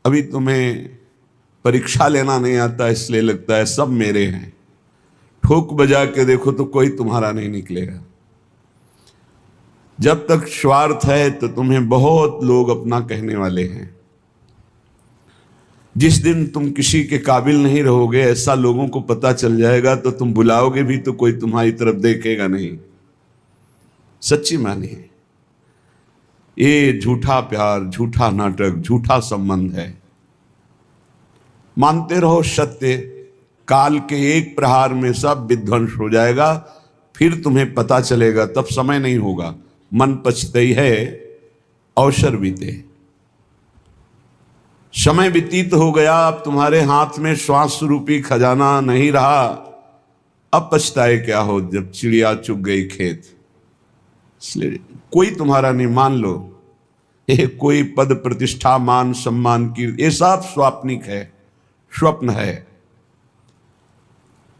अभी तुम्हें परीक्षा लेना नहीं आता इसलिए लगता है सब मेरे हैं। ठोक बजा के देखो तो कोई तुम्हारा नहीं निकलेगा। जब तक स्वार्थ है तो तुम्हें बहुत लोग अपना कहने वाले हैं। जिस दिन तुम किसी के काबिल नहीं रहोगे, ऐसा लोगों को पता चल जाएगा, तो तुम बुलाओगे भी तो कोई तुम्हारी तरफ देखेगा नहीं। सच्ची मानिए, ये झूठा प्यार, झूठा नाटक, झूठा संबंध है। मानते रहो सत्य, काल के एक प्रहार में सब विध्वंस हो जाएगा। फिर तुम्हें पता चलेगा, तब समय नहीं होगा। मन पछतई है अवसर बीते। समय व्यतीत हो गया, अब तुम्हारे हाथ में श्वास रूपी खजाना नहीं रहा। अब पछताए क्या हो जब चिड़िया चुग गई खेत। इसलिए कोई तुम्हारा नहीं, मान लो ये कोई पद प्रतिष्ठा मान सम्मान की, ये सब स्वाप्निक है, स्वप्न है।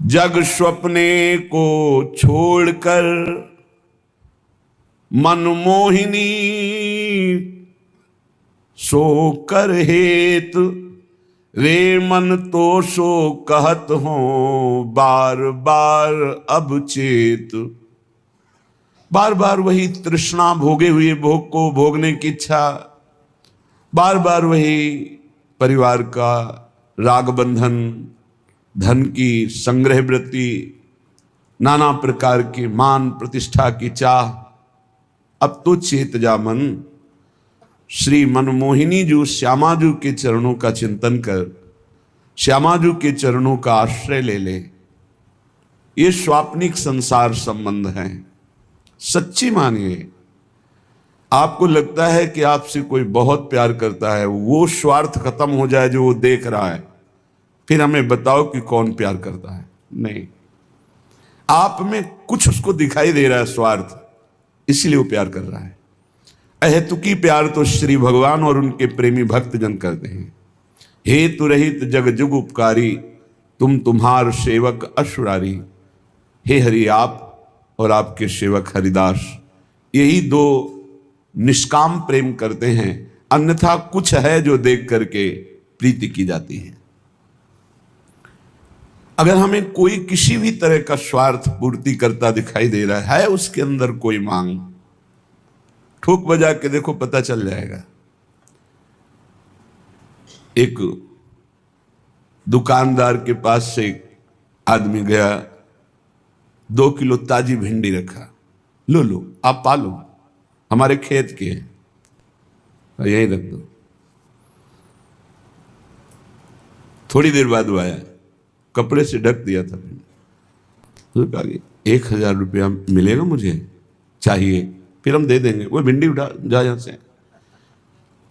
जग स्वप्ने को छोड़कर मनमोहिनी सो कर हेत, रे मन तो सो कहत हो बार बार अब चेत। बार बार वही तृष्णा, भोगे हुए भोग को भोगने की इच्छा, बार बार वही परिवार का राग बंधन, धन की संग्रह वृत्ति, नाना प्रकार की मान प्रतिष्ठा की चाह। अब तो चेत जा मन, श्री मनमोहिनी जो श्यामाजू के चरणों का चिंतन कर, श्यामाजू के चरणों का आश्रय ले ले। ये स्वाप्निक संसार संबंध है। सच्ची मानिए, आपको लगता है कि आपसे कोई बहुत प्यार करता है, वो स्वार्थ खत्म हो जाए जो वो देख रहा है, फिर हमें बताओ कि कौन प्यार करता है। नहीं, आप में कुछ उसको दिखाई दे रहा है स्वार्थ, इसलिए वो प्यार कर रहा है। अहेतुकी प्यार तो श्री भगवान और उनके प्रेमी भक्त जन करते हैं। हेतु रहित जग जुग उपकारी, तुम तुम्हार सेवक अशुरारी। हे हरि, आप और आपके सेवक हरिदास, यही दो निष्काम प्रेम करते हैं। अन्यथा कुछ है जो देख करके प्रीति की जाती है। अगर हमें कोई किसी भी तरह का स्वार्थ पूर्ति करता दिखाई दे रहा है, उसके अंदर कोई मांग, ठोक बजा के देखो, पता चल जाएगा। एक दुकानदार के पास से एक आदमी गया, 2 किलो ताजी भिंडी रखा। लो लो, आप पालो, हमारे खेत के हैं, यहीं रख दो। थोड़ी देर बाद वो आया, कपड़े से ढक दिया था भिंडी। तो कहा कि 1000 रुपया मिलेगा, मुझे चाहिए, फिर हम दे देंगे। वो भिंडी उठा जा यहां से।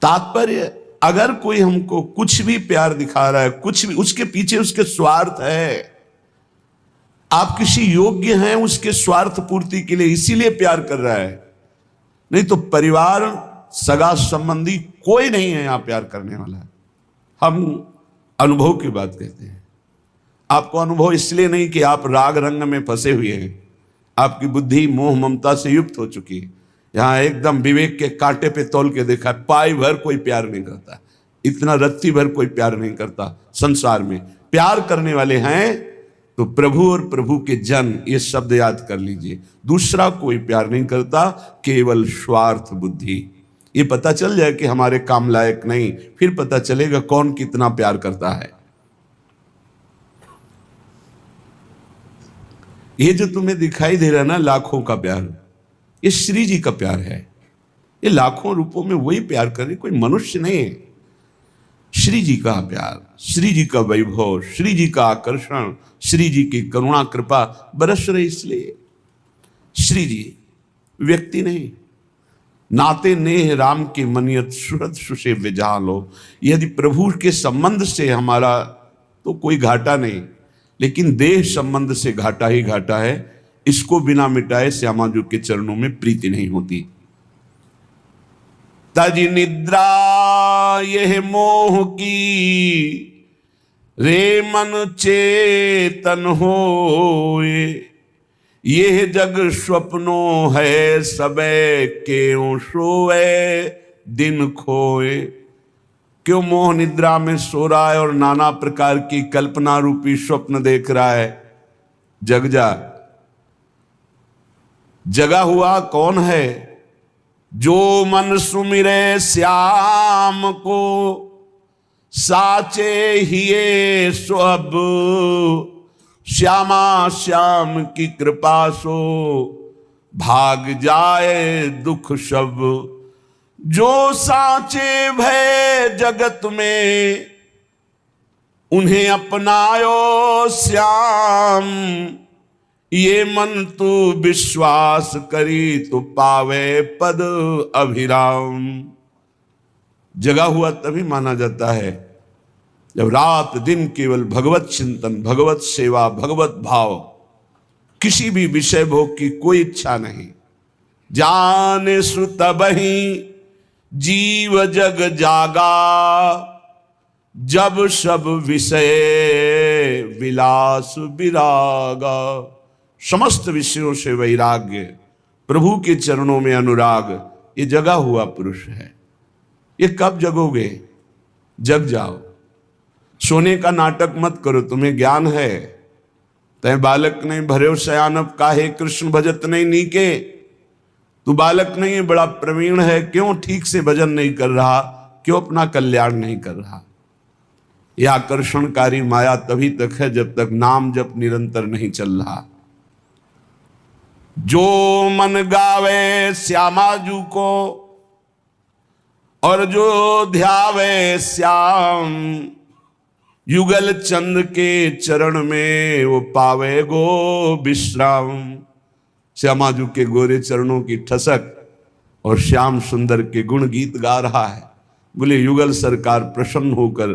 तात्पर्य, अगर कोई हमको कुछ भी प्यार दिखा रहा है, कुछ भी, उसके पीछे उसके स्वार्थ है। आप किसी योग्य हैं उसके स्वार्थ पूर्ति के लिए, इसीलिए प्यार कर रहा है। नहीं तो परिवार, सगा संबंधी कोई नहीं है यहां प्यार करने वाला। हम अनुभव की बात कहते हैं। आपको अनुभव इसलिए नहीं कि आप राग रंग में फंसे हुए हैं, आपकी बुद्धि मोह ममता से युक्त हो चुकी है। यहां एकदम विवेक के कांटे पे तौल के देखा, पाई भर कोई प्यार नहीं करता, इतना रत्ती भर कोई प्यार नहीं करता संसार में। प्यार करने वाले हैं तो प्रभु और प्रभु के जन, ये शब्द याद कर लीजिए। दूसरा कोई प्यार नहीं करता, केवल स्वार्थ बुद्धि। ये पता चल जाए कि हमारे काम लायक नहीं, फिर पता चलेगा कौन कितना प्यार करता है। ये जो तुम्हें दिखाई दे रहा है ना, लाखों का प्यार, ये श्री जी का प्यार है। ये लाखों रूपों में वही प्यार करे, कोई मनुष्य नहीं है। श्री जी का प्यार, श्री जी का वैभव, श्री जी का आकर्षण, श्री जी की करुणा कृपा बरस रही। इसलिए श्री जी व्यक्ति नहीं। नाते नेह राम के मनियत सुहृद सुसे विजालो। यदि प्रभु के संबंध से हमारा तो कोई घाटा नहीं, लेकिन देह संबंध से घाटा ही घाटा है। इसको बिना मिटाए श्यामाजू के चरणों में प्रीति नहीं होती। तज निद्रा यह मोह की, रे मन चेतन होए। यह जग स्वप्नो है, सबे क्यों सोए दिन खोए। क्यों मोह निद्रा में सो रहा है और नाना प्रकार की कल्पना रूपी स्वप्न देख रहा है? जग जा। जगा हुआ कौन है? जो मन सुमिरे श्याम को, साचे हिये सो अब, श्यामा श्याम की कृपा सो, भाग जाए दुख सब। जो साचे भय जगत में, उन्हें अपनायो श्याम। ये मन तू विश्वास करी तो पावे पद अभिराम। जगा हुआ तभी माना जाता है जब रात दिन केवल भगवत चिंतन, भगवत सेवा, भगवत भाव, किसी भी विषय भोग की कोई इच्छा नहीं। जाने सु तबहि जीव जग जागा, जब सब विषय विलास विरागा। समस्त विषयों से वैराग्य, प्रभु के चरणों में अनुराग, ये जगा हुआ पुरुष है। ये कब जगोगे? जग जाओ। सोने का नाटक मत करो, तुम्हें ज्ञान है। तय बालक नहीं भरे शयानब, काहे कृष्ण भजत नहीं नीके। तू बालक नहीं है, बड़ा प्रवीण है, क्यों ठीक से भजन नहीं कर रहा? क्यों अपना कल्याण नहीं कर रहा? यह आकर्षणकारी माया तभी तक है जब तक नाम जप निरंतर नहीं चल रहा। जो मन गावे श्यामाजू को, और जो ध्यावे श्याम, युगल चंद के चरण में वो पावे गो विश्राम। श्यामाजू के गोरे चरणों की ठसक और श्याम सुंदर के गुण गीत गा रहा है। बोले युगल सरकार प्रसन्न होकर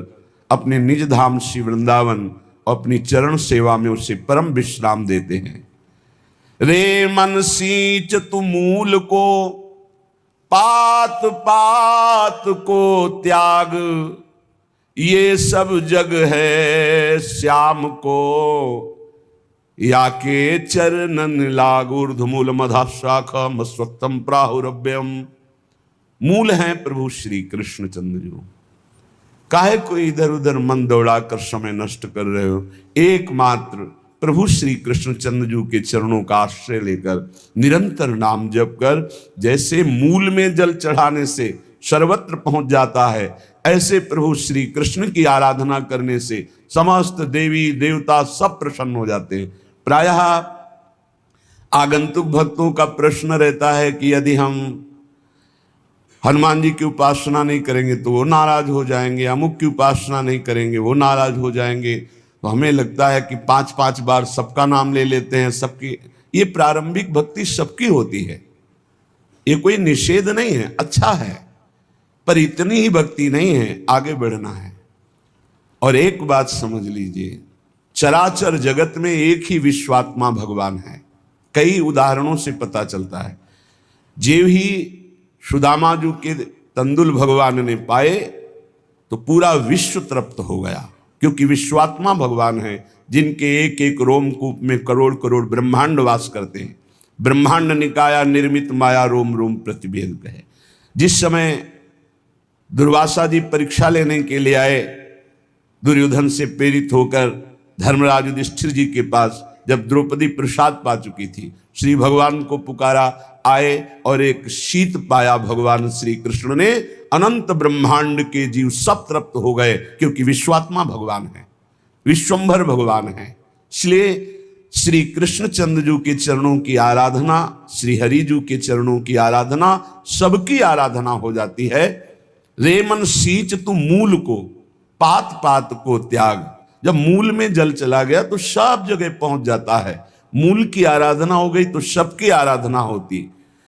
अपने निज धाम श्री वृंदावन और अपनी चरण सेवा में उसे परम विश्राम देते हैं। रे मन सींच तू मूल को, पात पात को त्याग। ये सब जग है श्याम को, या के चरणन लाग। ऊर्ध्वमूल मधा शाखा मस्वत्तम प्राहुरभ्यम। मूल हैं प्रभु श्री कृष्ण चंद्र। काहे कोई इधर उधर मन दौड़ाकर समय नष्ट कर रहे हो? एकमात्र प्रभु श्री कृष्ण चंद्र जी के चरणों का आश्रय लेकर निरंतर नाम जप कर, जैसे मूल में जल चढ़ाने से सर्वत्र पहुंच जाता है, ऐसे प्रभु श्री कृष्ण की आराधना करने से समस्त देवी देवता सब प्रसन्न हो जाते हैं। प्रायः आगंतुक भक्तों का प्रश्न रहता है कि यदि हम हनुमान जी की उपासना नहीं करेंगे तो वो नाराज हो जाएंगे, अमुक की उपासना नहीं करेंगे वो नाराज हो जाएंगे। तो हमें लगता है कि 5-5 बार सबका नाम ले लेते हैं, सबकी। ये प्रारंभिक भक्ति सबकी होती है, ये कोई निषेध नहीं है, अच्छा है, पर इतनी ही भक्ति नहीं है, आगे बढ़ना है। और एक बात समझ लीजिए, चराचर जगत में एक ही विश्वात्मा भगवान है। कई उदाहरणों से पता चलता है। जेव ही सुदामा जी के तंदुल भगवान ने पाए तो पूरा विश्व तृप्त हो गया, क्योंकि विश्वात्मा भगवान है जिनके एक एक रोमकूप में करोड़ करोड़ ब्रह्मांड वास करते हैं। ब्रह्मांड निकाया निर्मित माया रोम रोम प्रतिभेद है। जिस समय दुर्वासा जी परीक्षा लेने के लिए आए, दुर्योधन से प्रेरित होकर धर्मराज युधिष्ठिर जी के पास, जब द्रौपदी प्रसाद पा चुकी थी, श्री भगवान को पुकारा, आए और एक शीत पाया भगवान श्री कृष्ण ने। अनंत ब्रह्मांड के जीव सब तृप्त हो गए, क्योंकि विश्वात्मा भगवान है, विश्वंभर भगवान है। इसलिए श्री कृष्ण चंद्र जी के चरणों की आराधना, श्री हरि जी के चरणों की आराधना, सबकी आराधना हो जाती है। रे मन सींच तू मूल को, पात पात को त्याग। जब मूल में जल चला गया तो सब जगह पहुंच जाता है। मूल की आराधना हो गई तो सबकी आराधना होती।